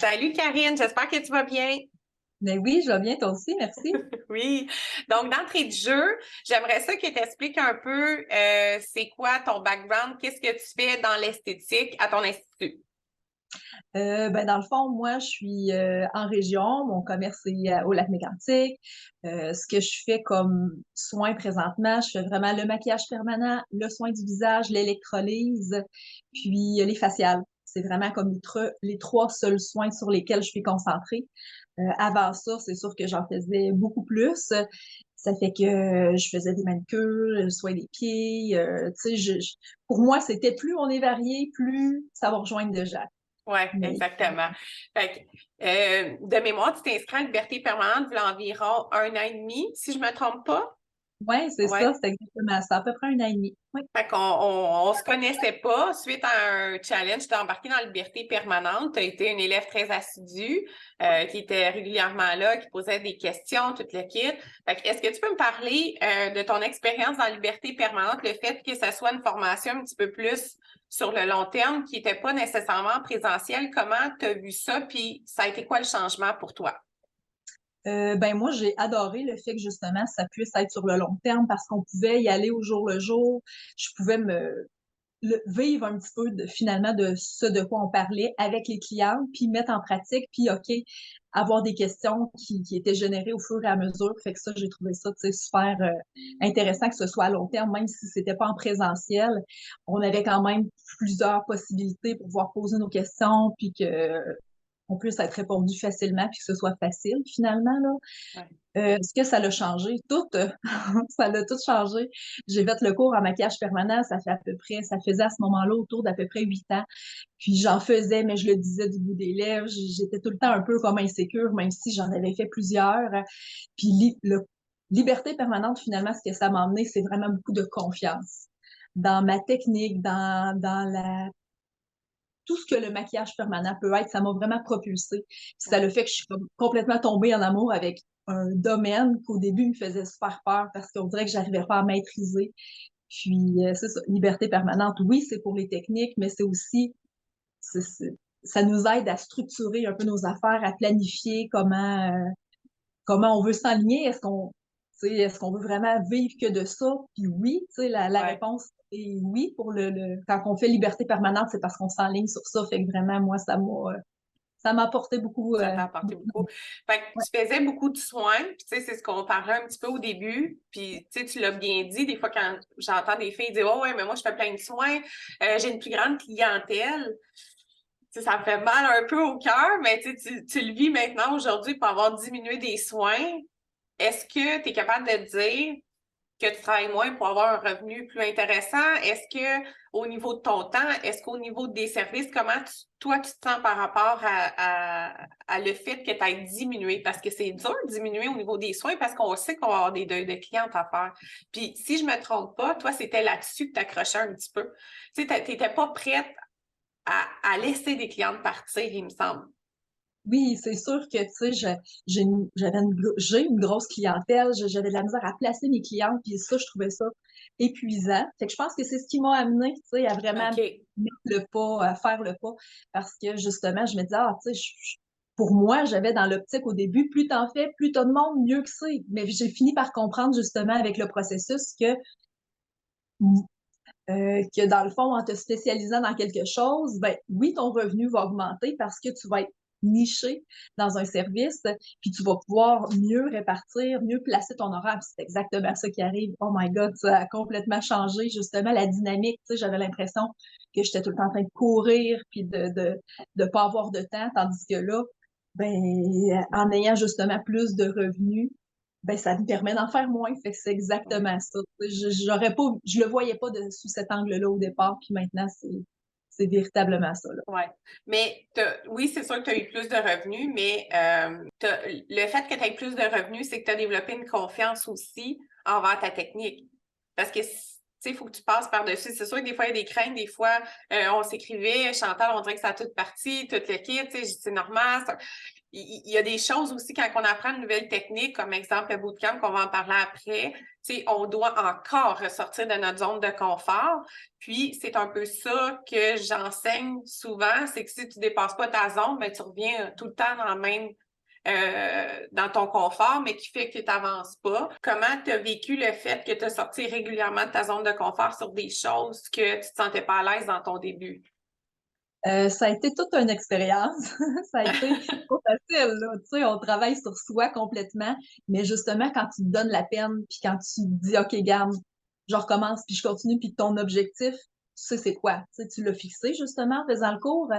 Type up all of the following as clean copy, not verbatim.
Salut Karine, j'espère que tu vas bien. Mais oui, je vais bien, toi aussi, merci. Oui. Donc, d'entrée de jeu, j'aimerais ça que tu expliques un peu c'est quoi ton background, qu'est-ce que tu fais dans l'esthétique à ton institut. Dans le fond, moi, je suis en région. Mon commerce est au Lac-Mégantic. Ce que je fais comme soin présentement, je fais vraiment le maquillage permanent, le soin du visage, l'électrolyse, puis les faciales. C'est vraiment comme les trois seuls soins sur lesquels je suis concentrée. Avant ça, c'est sûr que j'en faisais beaucoup plus. Ça fait que je faisais des manucures, le soin des pieds. Tu sais, pour moi, c'était plus on est varié, plus ça va rejoindre de gens. Oui, Mais exactement. Fait que, de mémoire, tu t'es inscrit à Liberté permanente il y a environ 1 an et demi, si je ne me trompe pas. ouais, c'est Oui. ça, c'est exactement ça, à peu près un an et demi. Oui. Fait qu'on se connaissait pas. Suite à un challenge, tu embarqué dans la Liberté permanente. Tu as été une élève très assidue, qui était régulièrement là, qui posait des questions, toute le kit. Fait que est-ce que tu peux me parler de ton expérience dans la Liberté permanente, le fait que ce soit une formation un petit peu plus sur le long terme, qui n'était pas nécessairement présentielle? Comment tu as vu ça? Puis ça a été quoi le changement pour toi? Moi, j'ai adoré le fait que justement, ça puisse être sur le long terme parce qu'on pouvait y aller au jour le jour. Je pouvais vivre un petit peu finalement de ce de quoi on parlait avec les clients, puis mettre en pratique, puis OK, avoir des questions qui étaient générées au fur et à mesure. Fait que ça, j'ai trouvé ça, tu sais, super intéressant que ce soit à long terme, même si c'était pas en présentiel. On avait quand même plusieurs possibilités pour pouvoir poser nos questions, puis que on puisse être répondu facilement, puis que ce soit facile finalement, là. Ouais. Ce que ça l'a changé, tout, ça l'a tout changé. J'ai fait le cours en maquillage permanent, ça faisait à ce moment-là autour d'à peu près 8 ans. Puis j'en faisais, mais je le disais du bout des lèvres, j'étais tout le temps un peu comme insécure, même si j'en avais fait plusieurs. Puis liberté permanente, finalement, ce que ça m'a emmené, c'est vraiment beaucoup de confiance dans ma technique, dans tout ce que le maquillage permanent peut être, ça m'a vraiment propulsée. Puis ça le fait que je suis complètement tombée en amour avec un domaine qu'au début me faisait super peur parce qu'on dirait que j'arrivais pas à maîtriser. Puis c'est ça, liberté permanente, oui, c'est pour les techniques, mais c'est aussi, ça nous aide à structurer un peu nos affaires, à planifier comment on veut s'enligner. Est-ce qu'on veut vraiment vivre que de ça? Puis oui, tu sais, la Ouais. réponse est oui pour quand on fait liberté permanente, c'est parce qu'on s'enligne sur ça. Fait que vraiment, moi, ça m'a apporté beaucoup, Ça t'a apporté beaucoup. Fait que ouais. tu faisais beaucoup de soins, puis tu sais, c'est ce qu'on parlait un petit peu au début, puis tu sais, tu l'as bien dit, des fois quand j'entends des filles dire « Oh ouais, mais moi je fais plein de soins, j'ai une plus grande clientèle », tu sais, ça me fait mal un peu au cœur, mais tu sais, tu le vis maintenant aujourd'hui pour avoir diminué des soins. Est-ce que tu es capable de dire que tu travailles moins pour avoir un revenu plus intéressant? Est-ce que au niveau de ton temps, est-ce qu'au niveau des services, comment toi tu te sens par rapport à le fait que tu aies diminué? Parce que c'est dur de diminuer au niveau des soins parce qu'on sait qu'on va avoir des deuils de clientes à faire. Puis si je me trompe pas, toi, c'était là-dessus que tu accrochais un petit peu. Tu sais, tu n'étais pas prête à laisser des clientes partir, il me semble. Oui, c'est sûr que, tu sais, j'ai une grosse clientèle, j'avais de la misère à placer mes clientes, puis ça, je trouvais ça épuisant. Fait que je pense que c'est ce qui m'a amené, tu sais, à vraiment OK. mettre le pas, à faire le pas, parce que justement, je me disais, ah, tu sais, pour moi, j'avais dans l'optique au début, plus t'en fais, plus t'as de monde, mieux que c'est. Mais j'ai fini par comprendre justement avec le processus que dans le fond, en te spécialisant dans quelque chose, ben oui, ton revenu va augmenter parce que tu vas être niché dans un service, puis tu vas pouvoir mieux répartir, mieux placer ton horaire. C'est exactement ça qui arrive. Oh my God, ça a complètement changé justement la dynamique. Tu sais, j'avais l'impression que j'étais tout le temps en train de courir, puis de pas avoir de temps, tandis que là, ben en ayant justement plus de revenus, ben ça me permet d'en faire moins. Fait que c'est Ouais. exactement ça. Je le voyais pas sous cet angle-là au départ, puis maintenant c'est véritablement ça, là. Ouais. Mais oui, c'est sûr que tu as eu plus de revenus, mais le fait que tu aies plus de revenus, c'est que tu as développé une confiance aussi envers ta technique. Parce que, tu sais, il faut que tu passes par-dessus. C'est sûr que des fois, il y a des craintes. Des fois, on s'écrivait, Chantal, on dirait que ça a toute partie, tout le kit, tu sais, c'est normal. il y a des choses aussi quand on apprend une nouvelle technique, comme exemple le bootcamp, qu'on va en parler après, tu sais, on doit encore ressortir de notre zone de confort. Puis, c'est un peu ça que j'enseigne souvent, c'est que si tu dépasses pas ta zone, ben, tu reviens tout le temps dans le même dans ton confort, mais qui fait que tu n'avances pas. Comment tu as vécu le fait que tu as sorti régulièrement de ta zone de confort sur des choses que tu te sentais pas à l'aise dans ton début? Ça a été toute une expérience. Ça a été pas facile, là. Tu sais, on travaille sur soi complètement, mais justement, quand tu te donnes la peine, puis quand tu te dis, OK, garde, je recommence, puis je continue, puis ton objectif, tu sais c'est quoi? Tu sais, tu l'as fixé, justement, en faisant le cours.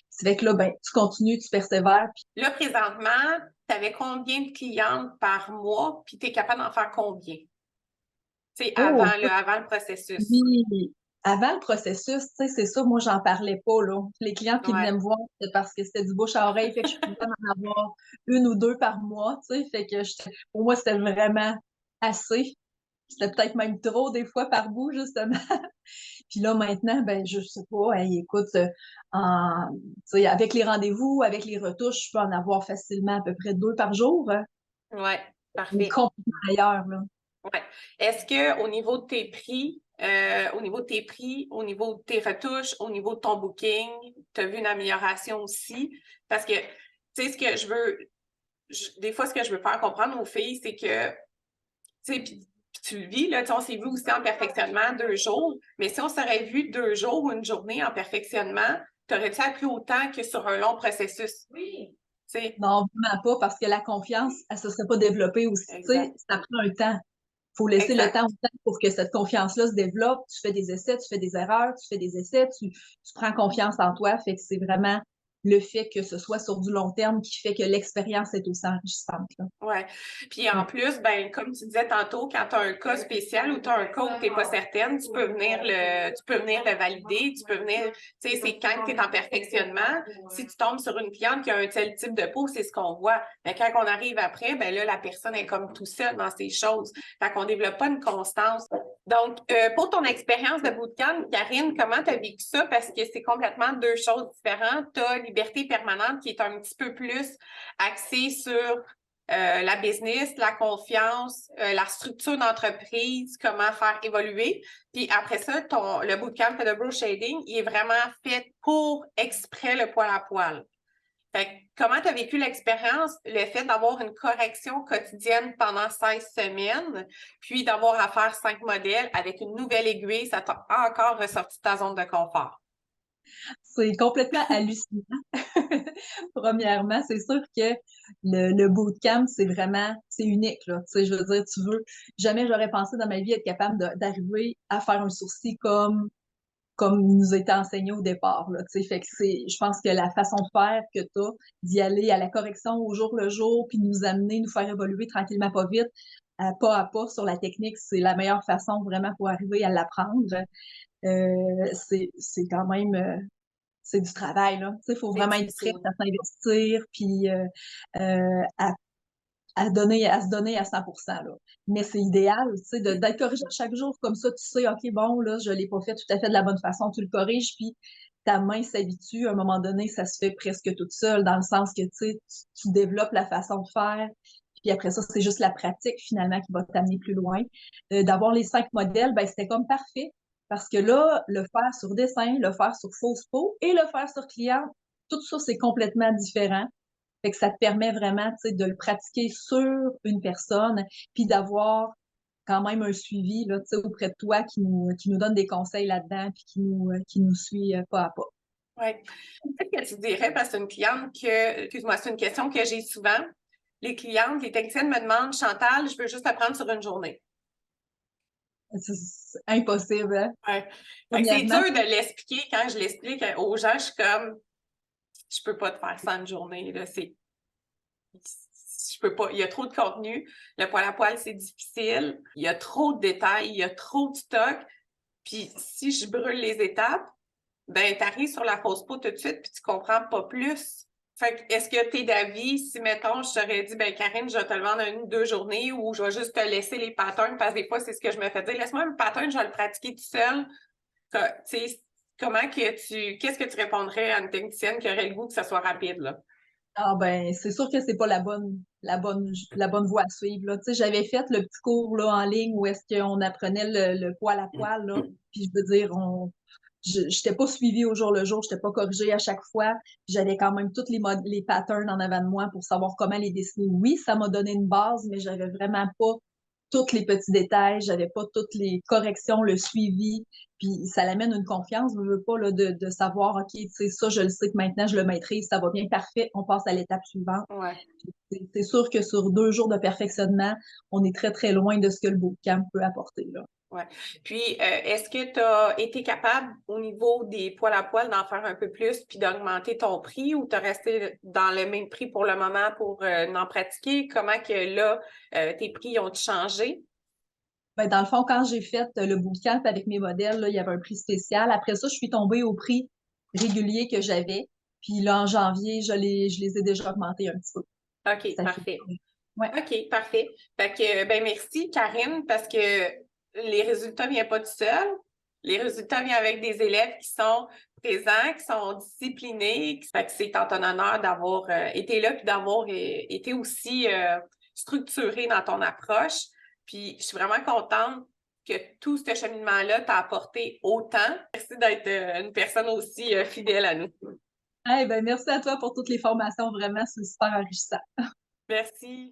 C'est fait que là, ben, tu continues, tu persévères. Puis... Là, présentement, tu avais combien de clientes par mois, puis tu es capable d'en faire combien? Tu sais, Oh, avant le processus. oui! Avant le processus, tu sais, c'est ça, moi, j'en parlais pas, là. Les clients qui venaient Ouais. me voir, c'était parce que c'était du bouche à oreille, fait que je pouvais en avoir une ou deux par mois, tu sais, fait que pour moi, c'était vraiment assez. C'était peut-être même trop, des fois, par bout, justement. Puis là, maintenant, ben, je sais pas, hey, écoute, tu sais, avec les rendez-vous, avec les retouches, je peux en avoir facilement à peu près 2 par jour, hein. Ouais, Mais parfait. complètement ailleurs, là. Ouais. Est-ce que au niveau de tes prix, au niveau de tes retouches, au niveau de ton booking, tu as vu une amélioration aussi? Parce que, tu sais, ce que je veux, des fois, ce que je veux faire comprendre aux filles, c'est que, tu sais, puis tu le vis, là, tu sais, on s'est vu aussi en perfectionnement 2 jours, mais si on s'aurait vu 2 jours ou une journée en perfectionnement, t'aurais-tu appris autant que sur un long processus? Oui. Tu sais, Non, vraiment pas, parce que la confiance, elle se serait pas développée aussi. Tu sais, exact. ça prend un temps. Faut laisser le temps Exact. au temps pour que cette confiance-là se développe. Tu fais des essais, tu fais des erreurs, tu fais des essais, tu prends confiance en toi. Fait que c'est vraiment le fait que ce soit sur du long terme qui fait que l'expérience est aussi enrichissante, là. Ouais. Puis en Ouais. plus, ben, comme tu disais tantôt, quand tu as un cas spécial ou tu as un cas où tu n'es pas certaine, tu peux venir le valider, tu peux venir, tu sais, c'est quand tu es en perfectionnement. Si tu tombes sur une cliente qui a un tel type de peau, c'est ce qu'on voit. Mais quand on arrive après, ben là, la personne est comme tout seule dans ces choses. Fait qu'on développe pas une constance. Donc, pour ton expérience de bootcamp, Karine, comment tu as vécu ça? Parce que c'est complètement 2 choses différentes. Tu as Liberté permanente qui est un petit peu plus axée sur la business, la confiance, la structure d'entreprise, comment faire évoluer. Puis après ça, le bootcamp de Brow Shading, il est vraiment fait pour exprès le poil à poil. Fait que, comment tu as vécu l'expérience, le fait d'avoir une correction quotidienne pendant 16 semaines, puis d'avoir à faire 5 modèles avec une nouvelle aiguille, ça t'a encore ressorti de ta zone de confort? C'est complètement hallucinant. Premièrement, c'est sûr que le bootcamp, c'est vraiment, c'est unique, là. Tu sais, je veux dire, jamais j'aurais pensé dans ma vie être capable d'arriver à faire un sourcil comme il nous a été enseigné au départ, là, tu sais. Fait que je pense que la façon de faire que tu as, d'y aller à la correction au jour le jour, puis nous amener, nous faire évoluer tranquillement, pas vite, pas à pas sur la technique, c'est la meilleure façon vraiment pour arriver à l'apprendre. C'est quand même, c'est du travail, là. Tu sais, il faut C'est vraiment être prêt difficile. à s'investir, puis à se donner à 100%, là. Mais c'est idéal, tu sais, d'être corrigé chaque jour, comme ça, tu sais, OK, bon, là, je l'ai pas fait tout à fait de la bonne façon, tu le corriges, puis ta main s'habitue, à un moment donné, ça se fait presque toute seule, dans le sens que, tu sais, tu développes la façon de faire, puis après ça, c'est juste la pratique, finalement, qui va t'amener plus loin. D'avoir les 5 modèles, ben, c'était comme parfait, parce que là, le faire sur dessin, le faire sur fausse peau et le faire sur client, tout ça, c'est complètement différent. Fait que ça te permet vraiment, tu sais, de le pratiquer sur une personne, puis d'avoir quand même un suivi, là, tu sais, auprès de toi qui nous donne des conseils là-dedans, puis qui nous suit pas à pas. Oui. Qu'est-ce que tu dirais, parce que c'est une cliente que, excuse-moi, c'est une question que j'ai souvent. Les techniciennes me demandent, Chantal, je veux juste apprendre sur une journée. C'est impossible, hein? Ouais. Fait que c'est Premièrement, dur de l'expliquer quand je l'explique aux gens, je suis comme, je peux pas te faire ça une journée, là, je peux pas, il y a trop de contenu, le poil à poil, c'est difficile, il y a trop de détails, il y a trop de stock, puis si je brûle les étapes, ben, t'arrives sur la fausse peau tout de suite, puis tu comprends pas plus. Fait que, est-ce que t'es d'avis, si, mettons, je t'aurais dit, ben, Karine, je vais te le vendre en 1 ou 2 journées, ou je vais juste te laisser les patterns, parce que des fois, c'est ce que je me fais dire. Laisse-moi un pattern, je vais le pratiquer tout seul. Tu sais, qu'est-ce que tu répondrais à une technicienne qui aurait le goût que ça soit rapide, là? Ah ben, c'est sûr que c'est pas la bonne voie à suivre, là. Tu sais, j'avais fait le petit cours là, en ligne où est-ce qu'on apprenait le poil à poil, là. Puis je veux dire, je n'étais pas suivie au jour le jour, je n'étais pas corrigée à chaque fois. J'avais quand même tous les patterns en avant de moi pour savoir comment les dessiner. Oui, ça m'a donné une base, mais j'avais vraiment pas tous les petits détails, j'avais pas toutes les corrections, le suivi. Puis ça l'amène une confiance, je veux pas, là, de savoir, OK, tu sais, ça, je le sais que maintenant je le maîtrise, ça va bien, parfait, on passe à l'étape suivante. Ouais. C'est sûr que sur 2 jours de perfectionnement, on est très, très loin de ce que le bootcamp peut apporter, là. Ouais. Puis, est-ce que tu as été capable, au niveau des poils à poil, d'en faire un peu plus puis d'augmenter ton prix ou tu as resté dans le même prix pour le moment pour n'en pratiquer? Comment que là, tes prix ont changé? Ben, dans le fond, quand j'ai fait le bootcamp avec mes modèles, là, il y avait un prix spécial. Après ça, je suis tombée au prix régulier que j'avais. Puis là, en janvier, je les ai déjà augmentés un petit peu. OK, Ça fait. parfait. Ouais. OK, parfait. Fait que, ben merci, Karine, parce que les résultats ne viennent pas tout seuls. Les résultats viennent avec des élèves qui sont présents, qui sont disciplinés. Fait que c'est en ton honneur d'avoir été là puis d'avoir été aussi structuré dans ton approche. Puis je suis vraiment contente que tout ce cheminement-là t'a apporté autant. Merci d'être une personne aussi fidèle à nous. Eh ben, merci à toi pour toutes les formations. Vraiment, c'est super enrichissant. Merci.